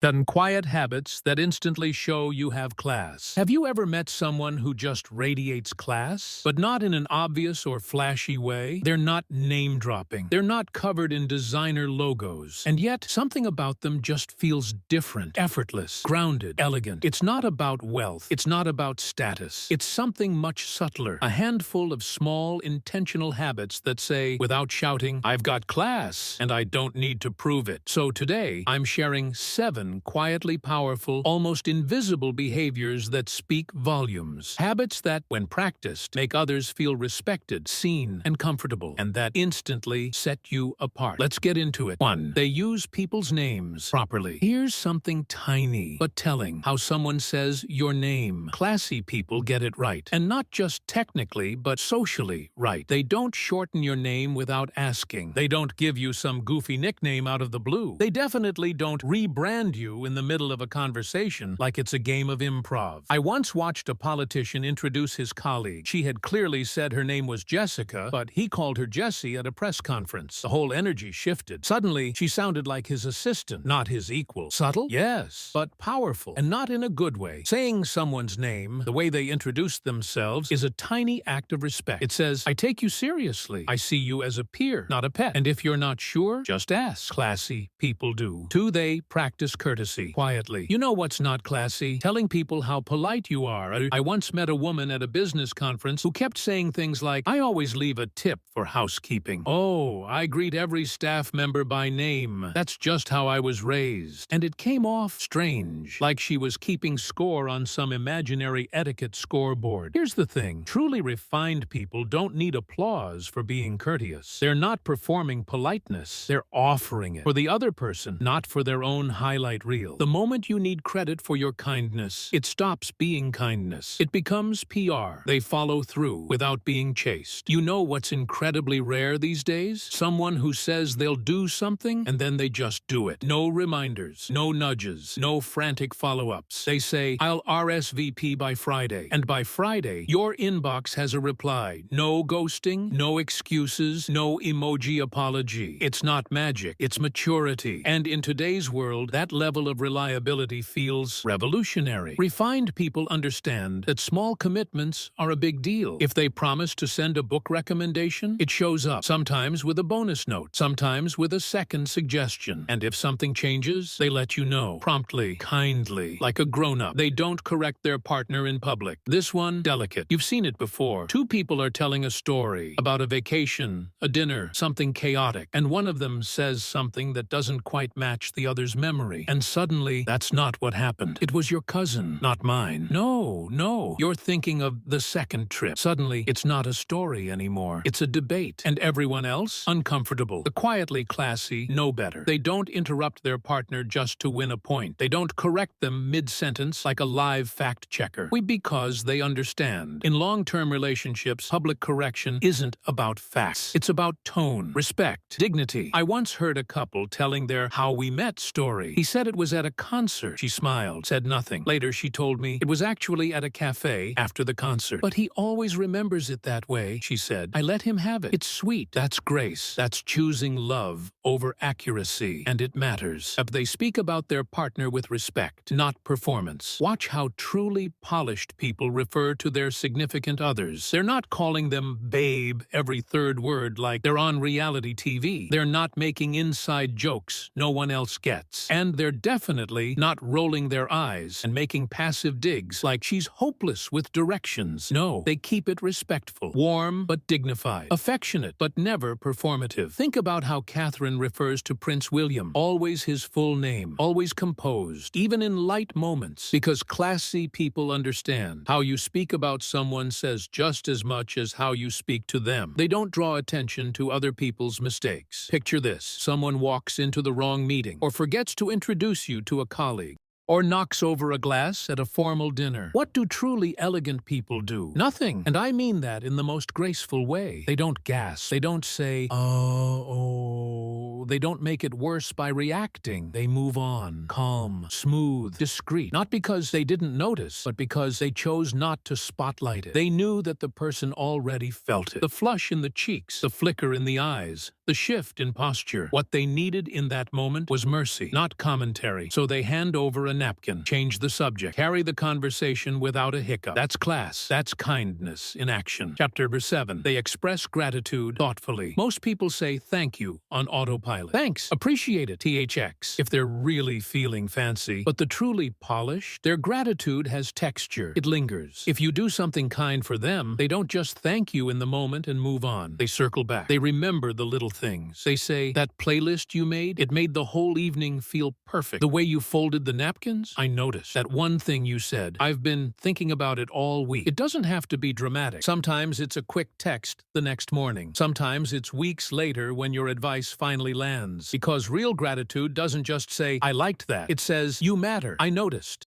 10 quiet habits that instantly show you have class. Have you ever met someone who just radiates class? But not in an obvious or flashy way? They're not name-dropping. They're not covered in designer logos. And yet, something about them just feels different, effortless, grounded, elegant. It's not about wealth. It's not about status. It's something much subtler. A handful of small, intentional habits that say, without shouting, "I've got class, and I don't need to prove it." So today, I'm sharing 7 quietly powerful, almost invisible behaviors that speak volumes. Habits that, when practiced, make others feel respected, seen, and comfortable, and that instantly set you apart. Let's get into it. 1. They use people's names properly. Here's something tiny but telling: how someone says your name. Classy people get it right. And not just technically, but socially right. They don't shorten your name without asking. They don't give you some goofy nickname out of the blue. They definitely don't rebrand you in the middle of a conversation like it's a game of improv. I once watched a politician introduce his colleague. She had clearly said her name was Jessica, but he called her Jessie at a press conference. The whole energy shifted. Suddenly, she sounded like his assistant, not his equal. Subtle? Yes, but powerful, and not in a good way. Saying someone's name, the way they introduce themselves, is a tiny act of respect. It says, "I take you seriously. I see you as a peer, not a pet. And if you're not sure, just ask." Classy people do. 2. They practice courtesy quietly. You know what's not classy? Telling people how polite you are. I once met a woman at a business conference who kept saying things like, "I always leave a tip for housekeeping." "Oh, I greet every staff member by name. That's just how I was raised." And it came off strange, like she was keeping score on some imaginary etiquette scoreboard. Here's the thing: truly refined people don't need applause for being courteous. They're not performing politeness. They're offering it for the other person, not for their own highlight reel. The moment you need credit for your kindness, it stops being kindness. It becomes PR. They follow through without being chased. You know what's incredibly rare these days? Someone who says they'll do something and then they just do it. No reminders, no nudges, no frantic follow-ups. They say, "I'll RSVP by Friday." And by Friday, your inbox has a reply. No ghosting, no excuses, no emoji apology. It's not magic, it's maturity. And in today's world, that level of reliability feels revolutionary. Refined people understand that small commitments are a big deal. If they promise to send a book recommendation, it shows up, sometimes with a bonus note, sometimes with a second suggestion. And if something changes, they let you know, promptly, kindly, like a grown-up. They don't correct their partner in public. This one, delicate. You've seen it before. 2 people are telling a story about a vacation, a dinner, something chaotic, and one of them says something that doesn't quite match the other's memory. And suddenly, that's not what happened. It was your cousin, not mine. No. You're thinking of the second trip. Suddenly, it's not a story anymore. It's a debate. And everyone else? Uncomfortable. The quietly classy know better. They don't interrupt their partner just to win a point. They don't correct them mid-sentence like a live fact-checker. Because they understand. In long-term relationships, public correction isn't about facts. It's about tone, respect, dignity. I once heard a couple telling their "how we met" story. He said it was at a concert. She smiled, said nothing. Later, she told me it was actually at a cafe after the concert. "But he always remembers it that way," she said. "I let him have it. It's sweet. That's grace. That's choosing love over accuracy. And it matters." If they speak about their partner with respect, not performance. Watch how truly polished people refer to their significant others. They're not calling them babe every third word like they're on reality TV. They're not making inside jokes no one else gets. And they're definitely not rolling their eyes and making passive digs like she's hopeless with directions. No, they keep it respectful, warm but dignified, affectionate but never performative. Think about how Catherine refers to Prince William. Always his full name, always composed, even in light moments. Because classy people understand how you speak about someone says just as much as how you speak to them. They don't draw attention to other people's mistakes. Picture this: someone walks into the wrong meeting, or forgets to introduce you to a colleague, or knocks over a glass at a formal dinner. What do truly elegant people do? Nothing. And I mean that in the most graceful way. They don't gasp. They don't say, oh. They don't make it worse by reacting. They move on. Calm, smooth, discreet. Not because they didn't notice, but because they chose not to spotlight it. They knew that the person already felt it. The flush in the cheeks, the flicker in the eyes, The shift in posture. What they needed in that moment was mercy, not commentary. So they hand over a napkin, change the subject, carry the conversation without a hiccup. That's class. That's kindness in action. Chapter 7. They express gratitude thoughtfully. Most people say thank you on autopilot. Thanks. Appreciate it. THX. If they're really feeling fancy. But the truly polished, their gratitude has texture. It lingers. If you do something kind for them, they don't just thank you in the moment and move on. They circle back. They remember the little things. They say, that playlist you made, it made the whole evening feel perfect. The way you folded the napkins, I noticed. That one thing you said, I've been thinking about it all week. It doesn't have to be dramatic. Sometimes it's a quick text the next morning. Sometimes it's weeks later when your advice finally lands. Because real gratitude doesn't just say, I liked that. It says, you matter. I noticed.